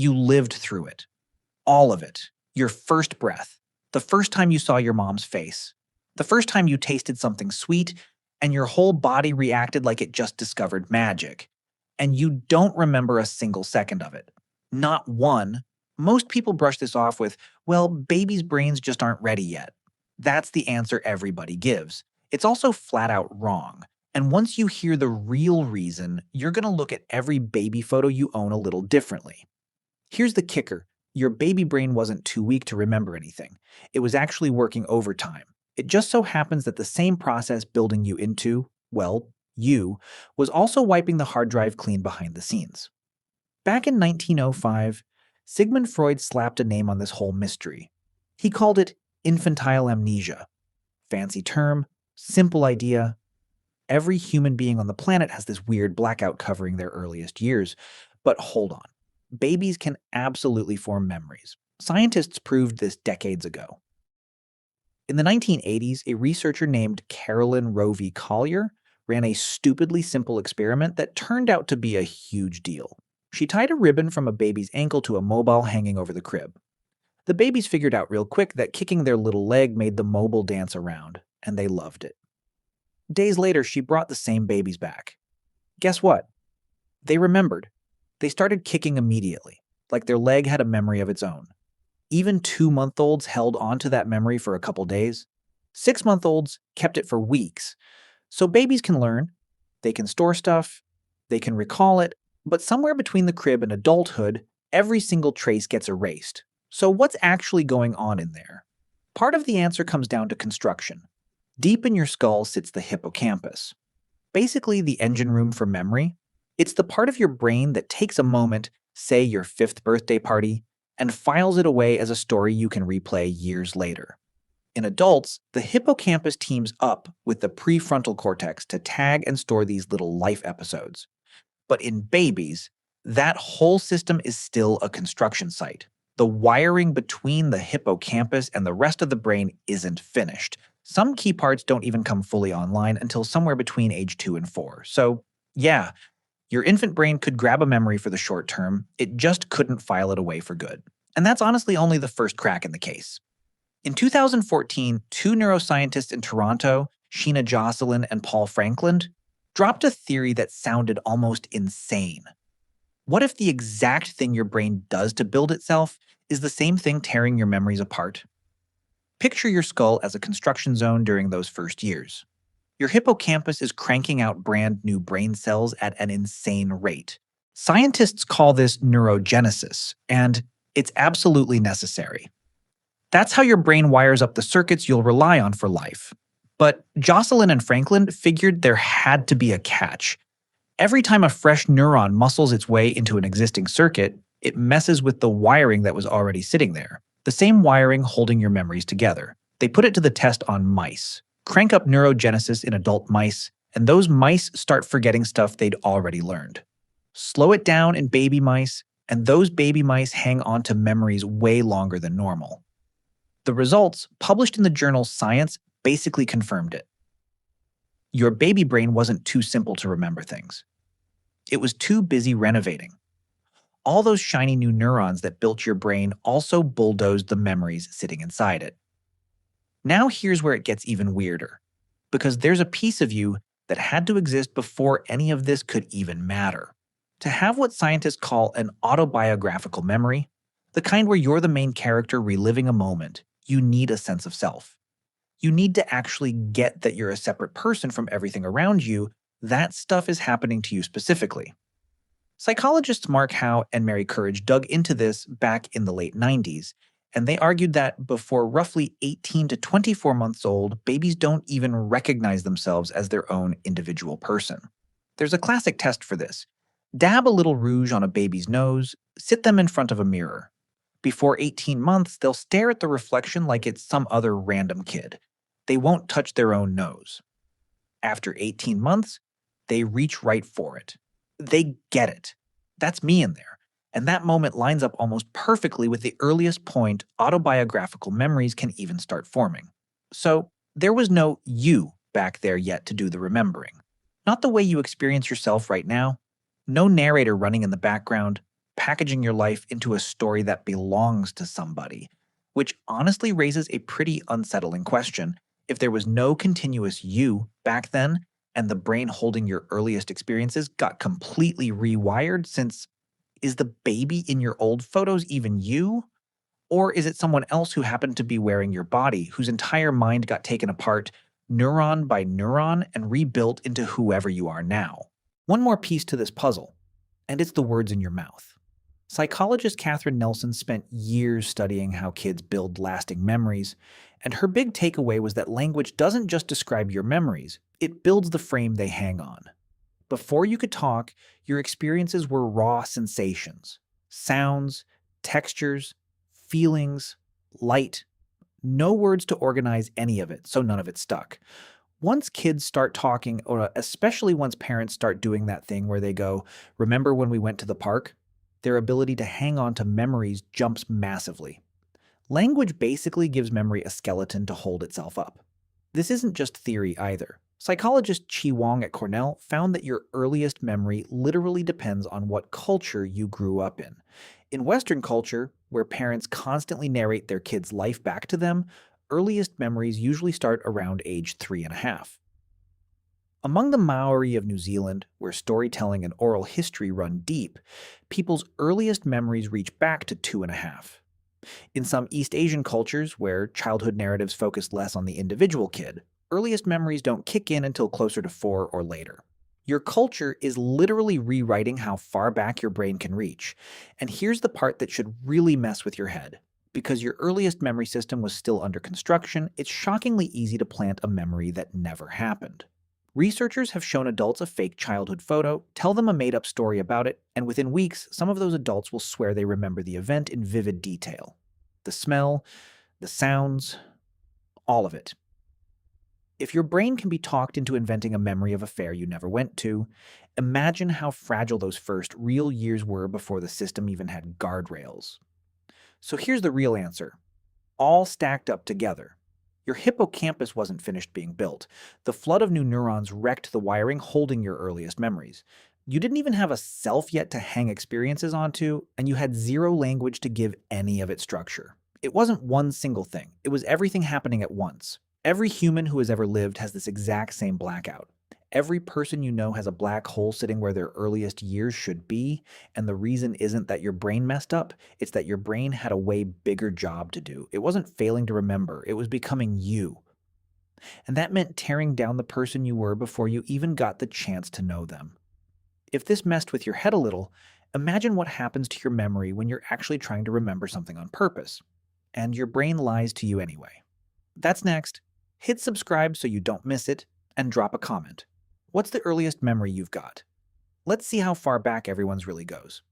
You lived through it. All of it. Your first breath. The first time you saw your mom's face. The first time you tasted something sweet, and your whole body reacted like it just discovered magic. And you don't remember a single second of it. Not one. Most people brush this off with, well, babies' brains just aren't ready yet. That's the answer everybody gives. It's also flat out wrong. And once you hear the real reason, you're going to look at every baby photo you own a little differently. Here's the kicker. Your baby brain wasn't too weak to remember anything. It was actually working overtime. It just so happens that the same process building you into, well, you, was also wiping the hard drive clean behind the scenes. Back in 1905, Sigmund Freud slapped a name on this whole mystery. He called it infantile amnesia. Fancy term, simple idea. Every human being on the planet has this weird blackout covering their earliest years. But hold on. Babies can absolutely form memories. Scientists proved this decades ago. In the 1980s, a researcher named Carolyn Rovey Collier ran a stupidly simple experiment that turned out to be a huge deal. She tied a ribbon from a baby's ankle to a mobile hanging over the crib. The babies figured out real quick that kicking their little leg made the mobile dance around, and they loved it. Days later, she brought the same babies back. Guess what? They remembered. They started kicking immediately, like their leg had a memory of its own. Even 2-month-olds held on to that memory for a couple days. 6-month-olds kept it for weeks. So babies can learn, they can store stuff, they can recall it, but somewhere between the crib and adulthood, every single trace gets erased. So what's actually going on in there? Part of the answer comes down to construction. Deep in your skull sits the hippocampus. Basically the engine room for memory. It's the part of your brain that takes a moment, say your 5th birthday party, and files it away as a story you can replay years later. In adults, the hippocampus teams up with the prefrontal cortex to tag and store these little life episodes. But in babies, that whole system is still a construction site. The wiring between the hippocampus and the rest of the brain isn't finished. Some key parts don't even come fully online until somewhere between age 2 and 4. So, yeah, your infant brain could grab a memory for the short term, it just couldn't file it away for good. And that's honestly only the first crack in the case. In 2014, 2 neuroscientists in Toronto, Sheena Jocelyn and Paul Franklin, dropped a theory that sounded almost insane. What if the exact thing your brain does to build itself is the same thing tearing your memories apart? Picture your skull as a construction zone during those first years. Your hippocampus is cranking out brand new brain cells at an insane rate. Scientists call this neurogenesis, and it's absolutely necessary. That's how your brain wires up the circuits you'll rely on for life. But Jocelyn and Franklin figured there had to be a catch. Every time a fresh neuron muscles its way into an existing circuit, it messes with the wiring that was already sitting there. The same wiring holding your memories together. They put it to the test on mice. Crank up neurogenesis in adult mice, and those mice start forgetting stuff they'd already learned. Slow it down in baby mice, and those baby mice hang on to memories way longer than normal. The results, published in the journal Science, basically confirmed it. Your baby brain wasn't too simple to remember things. It was too busy renovating. All those shiny new neurons that built your brain also bulldozed the memories sitting inside it. Now here's where it gets even weirder, because there's a piece of you that had to exist before any of this could even matter. To have what scientists call an autobiographical memory, the kind where you're the main character reliving a moment, you need a sense of self. You need to actually get that you're a separate person from everything around you. That stuff is happening to you specifically. Psychologists Mark Howe and Mary Courage dug into this back in the late 90s, and they argued that before roughly 18 to 24 months old, babies don't even recognize themselves as their own individual person. There's a classic test for this. Dab a little rouge on a baby's nose, sit them in front of a mirror. Before 18 months, they'll stare at the reflection like it's some other random kid. They won't touch their own nose. After 18 months, they reach right for it. They get it. That's me in there. And that moment lines up almost perfectly with the earliest point autobiographical memories can even start forming. So there was no you back there yet to do the remembering. Not the way you experience yourself right now. No narrator running in the background, packaging your life into a story that belongs to somebody, which honestly raises a pretty unsettling question. If there was no continuous you back then, and the brain holding your earliest experiences got completely rewired, since is the baby in your old photos even you? Or is it someone else who happened to be wearing your body, whose entire mind got taken apart, neuron by neuron, and rebuilt into whoever you are now? One more piece to this puzzle, and it's the words in your mouth. Psychologist Catherine Nelson spent years studying how kids build lasting memories, and her big takeaway was that language doesn't just describe your memories, it builds the frame they hang on. Before you could talk, your experiences were raw sensations, sounds, textures, feelings, light. No words to organize any of it, so none of it stuck. Once kids start talking, or especially once parents start doing that thing where they go, "Remember when we went to the park?" their ability to hang on to memories jumps massively. Language basically gives memory a skeleton to hold itself up. This isn't just theory either. Psychologist Chi Wong at Cornell found that your earliest memory literally depends on what culture you grew up in. In Western culture, where parents constantly narrate their kids' life back to them, earliest memories usually start around age 3.5. Among the Maori of New Zealand, where storytelling and oral history run deep, people's earliest memories reach back to 2.5. In some East Asian cultures, where childhood narratives focus less on the individual kid, earliest memories don't kick in until closer to 4 or later. Your culture is literally rewriting how far back your brain can reach. And here's the part that should really mess with your head. Because your earliest memory system was still under construction, it's shockingly easy to plant a memory that never happened. Researchers have shown adults a fake childhood photo, tell them a made-up story about it, and within weeks, some of those adults will swear they remember the event in vivid detail. The smell, the sounds, all of it. If your brain can be talked into inventing a memory of a fair you never went to, imagine how fragile those first real years were before the system even had guardrails. So here's the real answer. All stacked up together. Your hippocampus wasn't finished being built. The flood of new neurons wrecked the wiring holding your earliest memories. You didn't even have a self yet to hang experiences onto, and you had zero language to give any of it structure. It wasn't one single thing. It was everything happening at once. Every human who has ever lived has this exact same blackout. Every person you know has a black hole sitting where their earliest years should be, and the reason isn't that your brain messed up, it's that your brain had a way bigger job to do. It wasn't failing to remember, it was becoming you. And that meant tearing down the person you were before you even got the chance to know them. If this messed with your head a little, imagine what happens to your memory when you're actually trying to remember something on purpose, and your brain lies to you anyway. That's next. Hit subscribe so you don't miss it, and drop a comment. What's the earliest memory you've got? Let's see how far back everyone's really goes.